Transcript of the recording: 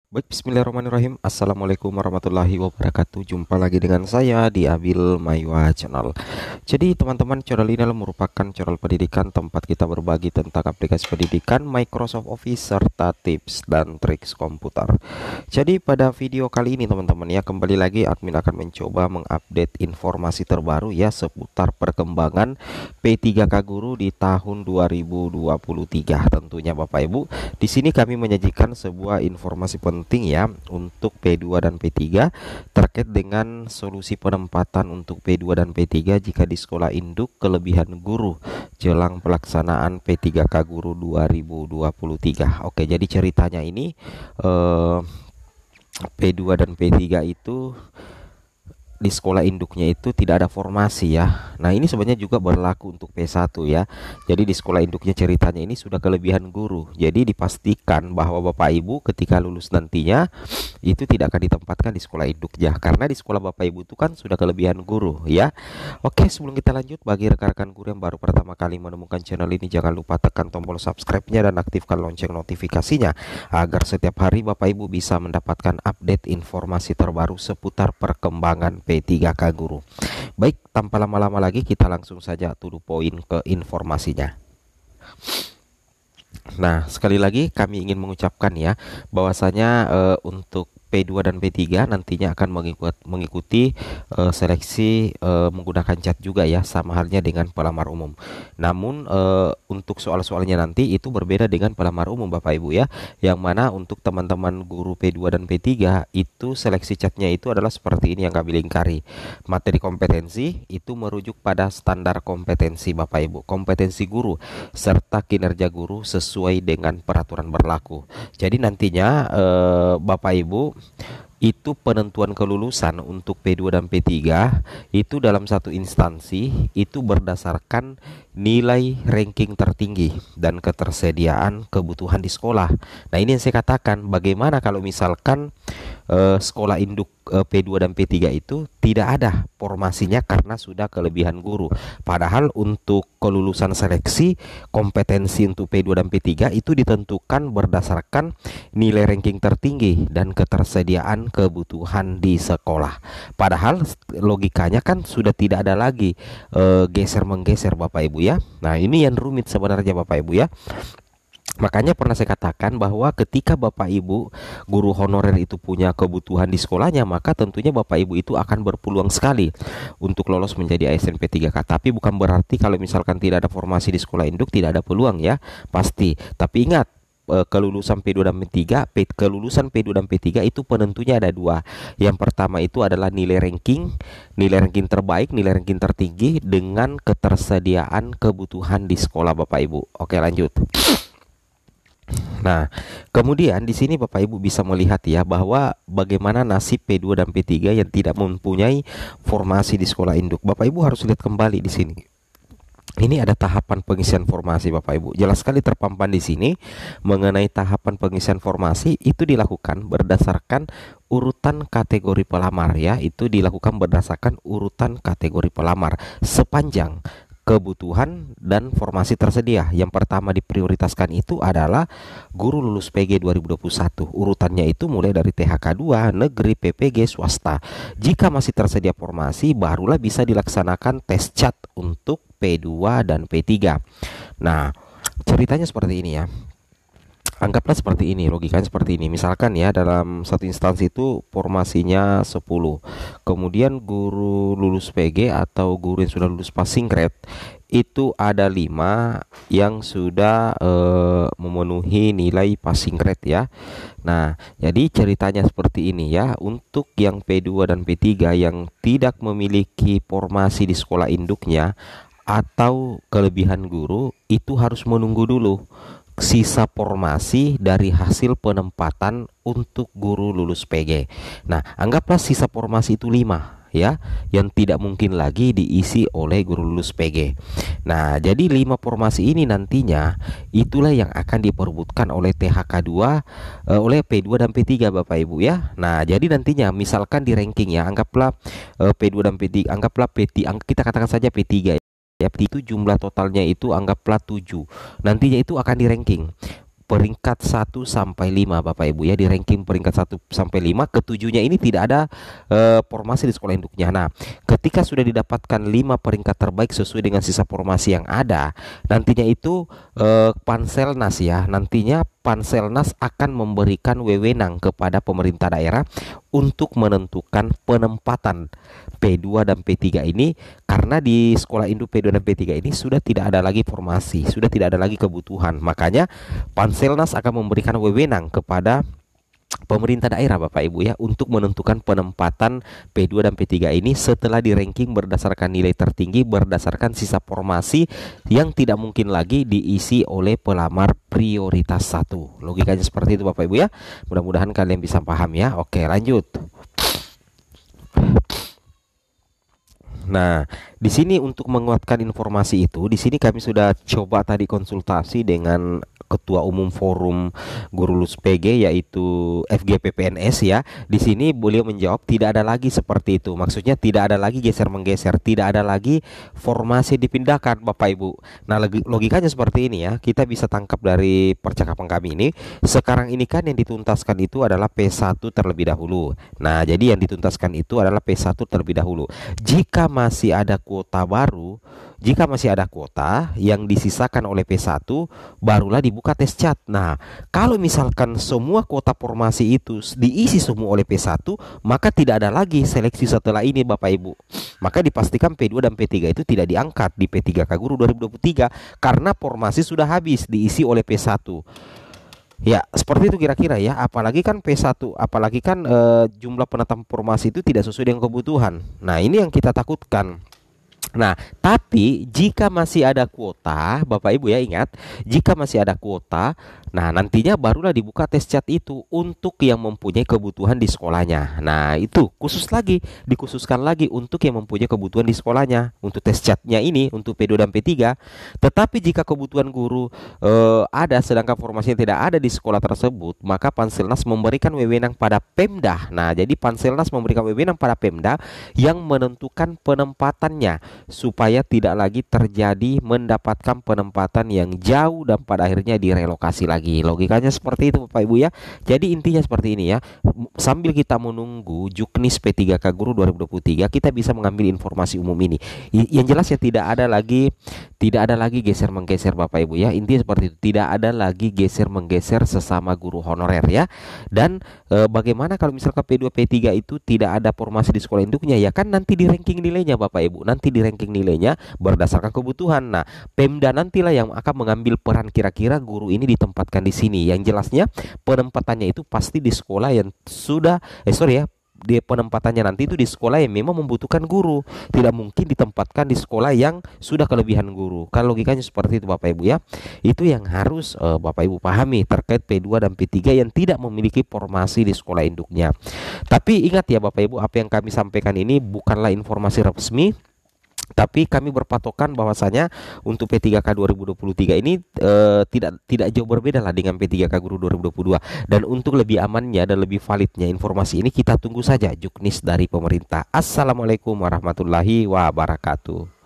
Baik, bismillahirrahmanirrahim. Assalamualaikum warahmatullahi wabarakatuh. Jumpa lagi dengan saya di Abil Maywa Channel. Jadi teman-teman, channel ini merupakan channel pendidikan tempat kita berbagi tentang aplikasi pendidikan, Microsoft Office, serta tips dan triks komputer. Jadi pada video kali ini teman-teman ya, kembali lagi admin akan mencoba mengupdate informasi terbaru ya seputar perkembangan P3K Guru di tahun 2023 tentunya Bapak Ibu. Di sini kami menyajikan sebuah informasi penting ya untuk P2 dan P3 terkait dengan solusi penempatan untuk P2 dan P3 jika di sekolah induk kelebihan guru jelang pelaksanaan P3K Guru 2023. Oke, jadi ceritanya ini P2 dan P3 itu di sekolah induknya itu tidak ada formasi ya. Nah, ini sebenarnya juga berlaku untuk P1 ya. Jadi di sekolah induknya ceritanya ini sudah kelebihan guru. Jadi dipastikan bahwa Bapak Ibu ketika lulus nantinya itu tidak akan ditempatkan di sekolah induknya karena di sekolah Bapak Ibu itu kan sudah kelebihan guru ya. Oke, sebelum kita lanjut, bagi rekan-rekan guru yang baru pertama kali menemukan channel ini, jangan lupa tekan tombol subscribe-nya dan aktifkan lonceng notifikasinya agar setiap hari Bapak Ibu bisa mendapatkan update informasi terbaru seputar perkembangan P3K Guru. Baik, tanpa lama-lama lagi kita langsung saja to the point ke informasinya. Nah, sekali lagi kami ingin mengucapkan ya bahwasanya untuk P2 dan P3 nantinya akan mengikuti seleksi menggunakan chat juga ya, sama halnya dengan pelamar umum. Namun untuk soal-soalnya nanti itu berbeda dengan pelamar umum Bapak Ibu ya, yang mana untuk teman-teman guru P2 dan P3 itu seleksi chatnya itu adalah seperti ini yang kami lingkari. Materi kompetensi itu merujuk pada standar kompetensi Bapak Ibu, kompetensi guru serta kinerja guru sesuai dengan peraturan berlaku. Jadi nantinya Bapak Ibu itu penentuan kelulusan untuk P2 dan P3 itu dalam satu instansi itu berdasarkan nilai ranking tertinggi dan ketersediaan kebutuhan di sekolah. Nah, ini yang saya katakan, bagaimana kalau misalkan sekolah induk P2 dan P3 itu tidak ada formasinya karena sudah kelebihan guru. Padahal untuk kelulusan seleksi kompetensi untuk P2 dan P3 itu ditentukan berdasarkan nilai ranking tertinggi dan ketersediaan kebutuhan di sekolah. Padahal logikanya kan sudah tidak ada lagi geser menggeser Bapak Ibu ya. Nah, ini yang rumit sebenarnya Bapak Ibu ya. Makanya pernah saya katakan bahwa ketika Bapak Ibu guru honorer itu punya kebutuhan di sekolahnya, maka tentunya Bapak Ibu itu akan berpeluang sekali untuk lolos menjadi ASN P3K. Tapi bukan berarti kalau misalkan tidak ada formasi di sekolah induk tidak ada peluang ya, pasti. Tapi ingat, kelulusan P2 dan P3, kelulusan P2 dan P3 itu penentunya ada dua. Yang pertama itu adalah nilai ranking terbaik, nilai ranking tertinggi dengan ketersediaan kebutuhan di sekolah Bapak Ibu. Oke, lanjut. Nah, kemudian di sini Bapak Ibu bisa melihat ya bahwa bagaimana nasib P2 dan P3 yang tidak mempunyai formasi di sekolah induk. Bapak Ibu harus lihat kembali di sini. Ini ada tahapan pengisian formasi Bapak Ibu. Jelas sekali terpampang di sini mengenai tahapan pengisian formasi itu dilakukan berdasarkan urutan kategori pelamar ya. Itu dilakukan berdasarkan urutan kategori pelamar sepanjang kebutuhan dan formasi tersedia. Yang pertama diprioritaskan itu adalah guru lulus PG 2021. Urutannya itu mulai dari THK 2, negeri, PPG, swasta. Jika masih tersedia formasi, barulah bisa dilaksanakan tes CAT untuk P2 dan P3. Nah, ceritanya seperti ini ya. Anggaplah seperti ini, logikanya seperti ini. Misalkan ya dalam satu instansi itu formasinya 10. Kemudian guru lulus PG atau guru yang sudah lulus passing grade itu ada 5 yang sudah memenuhi nilai passing grade ya. Nah, jadi ceritanya seperti ini ya. Untuk yang P2 dan P3 yang tidak memiliki formasi di sekolah induknya atau kelebihan guru itu harus menunggu dulu sisa formasi dari hasil penempatan untuk guru lulus PG. Nah, anggaplah sisa formasi itu 5 ya, yang tidak mungkin lagi diisi oleh guru lulus PG. Nah, jadi 5 formasi ini nantinya itulah yang akan diperebutkan oleh THK 2 oleh P2 dan P3 Bapak Ibu ya. Nah, jadi nantinya misalkan di ranking ya, anggaplah P2 dan P3, anggaplah P3, kita katakan saja P3 ya, itu jumlah totalnya itu anggaplah 7. Nantinya itu akan di ranking. peringkat 1 sampai 5 Bapak Ibu ya, di ranking peringkat 1 sampai 5, ketujuhnya ini tidak ada formasi di sekolah induknya. Nah, ketika sudah didapatkan 5 peringkat terbaik sesuai dengan sisa formasi yang ada, nantinya itu Panselnas ya, nantinya Panselnas akan memberikan wewenang kepada pemerintah daerah untuk menentukan penempatan P2 dan P3 ini, karena di sekolah induk P2 dan P3 ini sudah tidak ada lagi formasi, sudah tidak ada lagi kebutuhan. Makanya Panselnas akan memberikan wewenang kepada pemerintah daerah Bapak Ibu ya untuk menentukan penempatan P2 dan P3 ini setelah di ranking berdasarkan nilai tertinggi, berdasarkan sisa formasi yang tidak mungkin lagi diisi oleh pelamar prioritas 1. Logikanya seperti itu Bapak Ibu ya. Mudah-mudahan kalian bisa paham ya. Oke, lanjut. Nah, di sini untuk menguatkan informasi itu, di sini kami sudah coba tadi konsultasi dengan Ketua Umum Forum Guru Lulus PG yaitu FGP-PNS ya. Di sini beliau menjawab tidak ada lagi seperti itu. Maksudnya tidak ada lagi geser-menggeser, tidak ada lagi formasi dipindahkan Bapak Ibu. Nah, logikanya seperti ini ya. Kita bisa tangkap dari percakapan kami ini. Sekarang ini kan yang dituntaskan itu adalah P1 terlebih dahulu. Nah, jadi yang dituntaskan itu adalah P1 terlebih dahulu. Jika masih ada kuota baru, jika masih ada kuota yang disisakan oleh P1, barulah dibuka tes cat. Nah, kalau misalkan semua kuota formasi itu diisi semua oleh P1, maka tidak ada lagi seleksi setelah ini Bapak Ibu. Maka dipastikan P2 dan P3 itu tidak diangkat di P3K Guru 2023 karena formasi sudah habis diisi oleh P1. Ya, seperti itu kira-kira ya. Apalagi kan P1, apalagi kan jumlah penetapan formasi itu tidak sesuai dengan kebutuhan. Nah, ini yang kita takutkan. Nah, tapi jika masih ada kuota, Bapak Ibu ya ingat, jika masih ada kuota, nah nantinya barulah dibuka tes cat itu untuk yang mempunyai kebutuhan di sekolahnya. Nah, itu dikhususkan lagi untuk yang mempunyai kebutuhan di sekolahnya untuk tes catnya ini untuk P2 dan P3. Tetapi jika kebutuhan guru ada sedangkan formasinya tidak ada di sekolah tersebut, maka Panselnas memberikan wewenang pada Pemda. Nah, jadi Panselnas memberikan wewenang pada Pemda yang menentukan penempatannya supaya tidak lagi terjadi mendapatkan penempatan yang jauh dan pada akhirnya direlokasi lagi. Logikanya seperti itu Bapak Ibu ya. Jadi intinya seperti ini ya. Sambil kita menunggu Juknis P3K Guru 2023, kita bisa mengambil informasi umum ini. Yang jelas ya tidak ada lagi geser menggeser Bapak Ibu ya. Intinya seperti itu. Tidak ada lagi geser menggeser sesama guru honorer ya. Dan bagaimana kalau misalkan P2 P3 itu tidak ada formasi di sekolah induknya, ya kan nanti di ranking nilainya Bapak Ibu. Nanti di ranking nilainya berdasarkan kebutuhan. Nah, Pemda nantilah yang akan mengambil peran kira-kira guru ini ditempatkan di sini. Yang jelasnya penempatannya itu pasti di sekolah yang sudah di penempatannya nanti itu di sekolah yang memang membutuhkan guru. Tidak mungkin ditempatkan di sekolah yang sudah kelebihan guru. Kalau logikanya seperti itu Bapak Ibu ya. Itu yang harus Bapak Ibu pahami terkait P2 dan P3 yang tidak memiliki formasi di sekolah induknya. Tapi ingat ya Bapak Ibu, apa yang kami sampaikan ini bukanlah informasi resmi, tapi kami berpatokan bahwasanya untuk P3K 2023 ini tidak jauh berbeda lah dengan P3K Guru 2022. Dan untuk lebih amannya dan lebih validnya informasi ini, kita tunggu saja Juknis dari pemerintah. Assalamualaikum warahmatullahi wabarakatuh.